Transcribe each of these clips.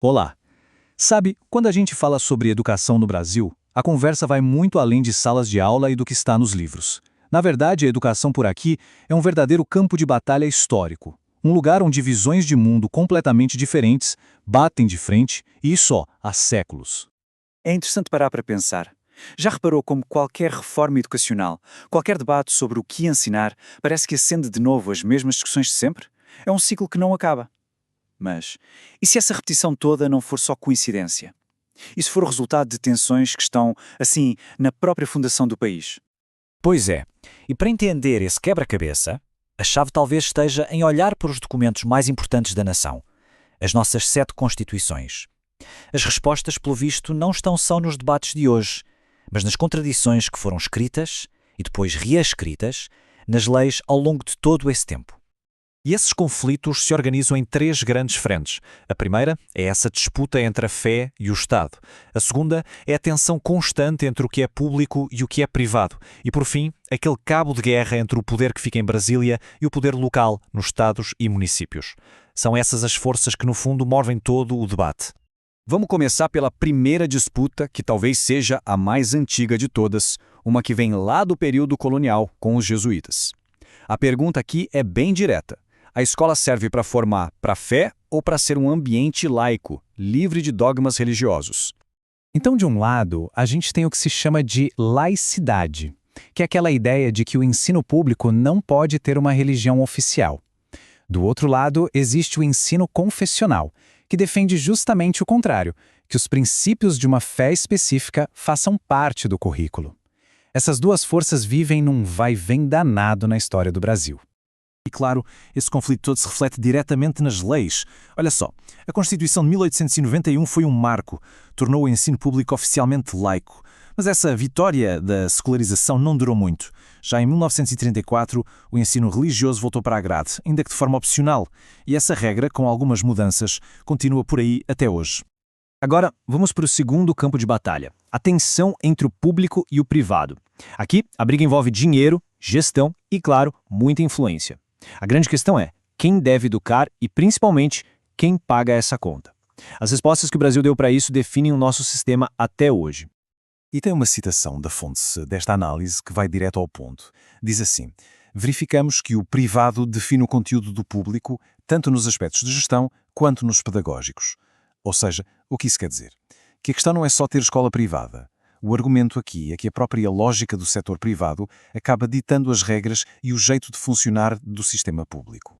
Olá! Sabe, quando a gente fala sobre educação no Brasil, a conversa vai muito além de salas de aula e do que está nos livros. Na verdade, a educação por aqui é um verdadeiro campo de batalha histórico. Um lugar onde visões de mundo completamente diferentes batem de frente, e isso só há séculos. É interessante parar para pensar. Já reparou como qualquer reforma educacional, qualquer debate sobre o que ensinar, parece que acende de novo as mesmas discussões de sempre? É um ciclo que não acaba. Mas, e se essa repetição toda não for só coincidência? E se for o resultado de tensões que estão, assim, na própria fundação do país? Pois é, e para entender esse quebra-cabeça, a chave talvez esteja em olhar para os documentos mais importantes da nação, as nossas 7 constituições. As respostas, pelo visto, não estão só nos debates de hoje, mas nas contradições que foram escritas e depois reescritas nas leis ao longo de todo esse tempo. E esses conflitos se organizam em 3 grandes frentes. A primeira é essa disputa entre a fé e o Estado. A segunda é a tensão constante entre o que é público e o que é privado. E, por fim, aquele cabo de guerra entre o poder que fica em Brasília e o poder local, nos estados e municípios. São essas as forças que, no fundo, movem todo o debate. Vamos começar pela primeira disputa, que talvez seja a mais antiga de todas, uma que vem lá do período colonial, com os jesuítas. A pergunta aqui é bem direta. A escola serve para formar para a fé ou para ser um ambiente laico, livre de dogmas religiosos? Então, de um lado, a gente tem o que se chama de laicidade, que é aquela ideia de que o ensino público não pode ter uma religião oficial. Do outro lado, existe o ensino confessional, que defende justamente o contrário, que os princípios de uma fé específica façam parte do currículo. Essas duas forças vivem num vai-vem danado na história do Brasil. E claro, esse conflito todo se reflete diretamente nas leis. Olha só, a Constituição de 1891 foi um marco, tornou o ensino público oficialmente laico. Mas essa vitória da secularização não durou muito. Já em 1934, o ensino religioso voltou para a grade, ainda que de forma opcional, e essa regra, com algumas mudanças, continua por aí até hoje. Agora, vamos para o segundo campo de batalha, a tensão entre o público e o privado. Aqui, a briga envolve dinheiro, gestão e, claro, muita influência. A grande questão é quem deve educar e, principalmente, quem paga essa conta. As respostas que o Brasil deu para isso definem o nosso sistema até hoje. E tem uma citação da fonte desta análise que vai direto ao ponto. Diz assim: verificamos que o privado define o conteúdo do público tanto nos aspectos de gestão quanto nos pedagógicos. Ou seja, o que isso quer dizer? Que a questão não é só ter escola privada. O argumento aqui é que a própria lógica do setor privado acaba ditando as regras e o jeito de funcionar do sistema público.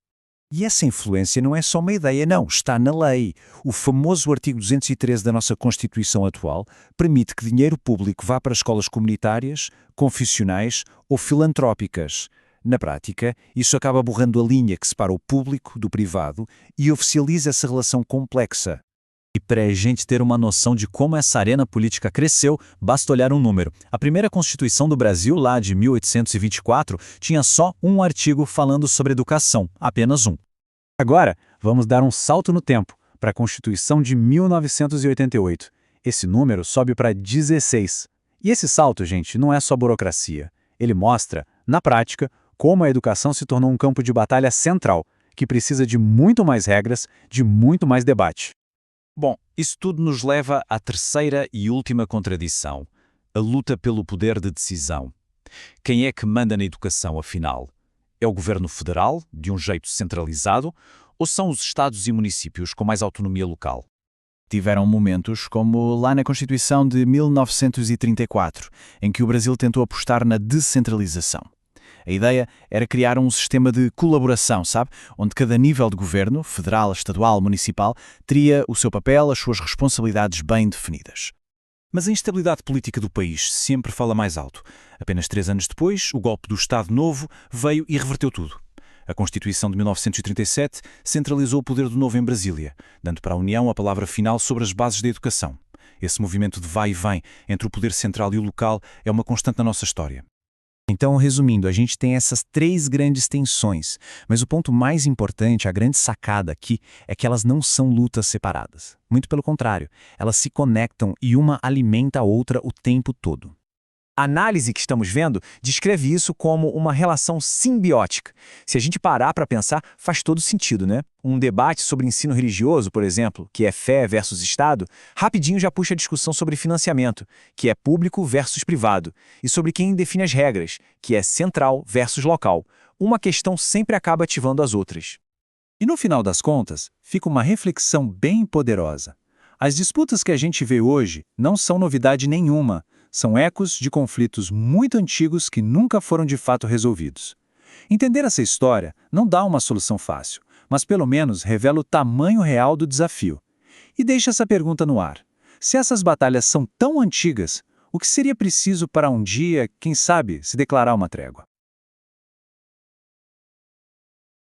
E essa influência não é só uma ideia, não, está na lei. O famoso artigo 213 da nossa Constituição atual permite que dinheiro público vá para escolas comunitárias, confessionais ou filantrópicas. Na prática, isso acaba borrando a linha que separa o público do privado e oficializa essa relação complexa. E para a gente ter uma noção de como essa arena política cresceu, basta olhar um número. A primeira Constituição do Brasil, lá de 1824, tinha só um artigo falando sobre educação, apenas um. Agora, vamos dar um salto no tempo, para a Constituição de 1988. Esse número sobe para 16. E esse salto, gente, não é só burocracia. Ele mostra, na prática, como a educação se tornou um campo de batalha central, que precisa de muito mais regras, de muito mais debate. Bom, isso tudo nos leva à terceira e última contradição, a luta pelo poder de decisão. Quem é que manda na educação, afinal? É o governo federal, de um jeito centralizado, ou são os estados e municípios com mais autonomia local? Tiveram momentos como lá na Constituição de 1934, em que o Brasil tentou apostar na descentralização. A ideia era criar um sistema de colaboração, sabe? Onde cada nível de governo, federal, estadual, municipal, teria o seu papel, as suas responsabilidades bem definidas. Mas a instabilidade política do país sempre fala mais alto. Apenas 3 anos depois, o golpe do Estado Novo veio e reverteu tudo. A Constituição de 1937 centralizou o poder do Novo em Brasília, dando para a União a palavra final sobre as bases da educação. Esse movimento de vai e vem entre o poder central e o local é uma constante na nossa história. Então, resumindo, a gente tem essas 3 grandes tensões, mas o ponto mais importante, a grande sacada aqui, é que elas não são lutas separadas. Muito pelo contrário, elas se conectam e uma alimenta a outra o tempo todo. A análise que estamos vendo descreve isso como uma relação simbiótica. Se a gente parar para pensar, faz todo sentido, né? Um debate sobre ensino religioso, por exemplo, que é fé versus Estado, rapidinho já puxa a discussão sobre financiamento, que é público versus privado, e sobre quem define as regras, que é central versus local. Uma questão sempre acaba ativando as outras. E no final das contas, fica uma reflexão bem poderosa. As disputas que a gente vê hoje não são novidade nenhuma. São ecos de conflitos muito antigos que nunca foram de fato resolvidos. Entender essa história não dá uma solução fácil, mas pelo menos revela o tamanho real do desafio. E deixa essa pergunta no ar. Se essas batalhas são tão antigas, o que seria preciso para um dia, quem sabe, se declarar uma trégua?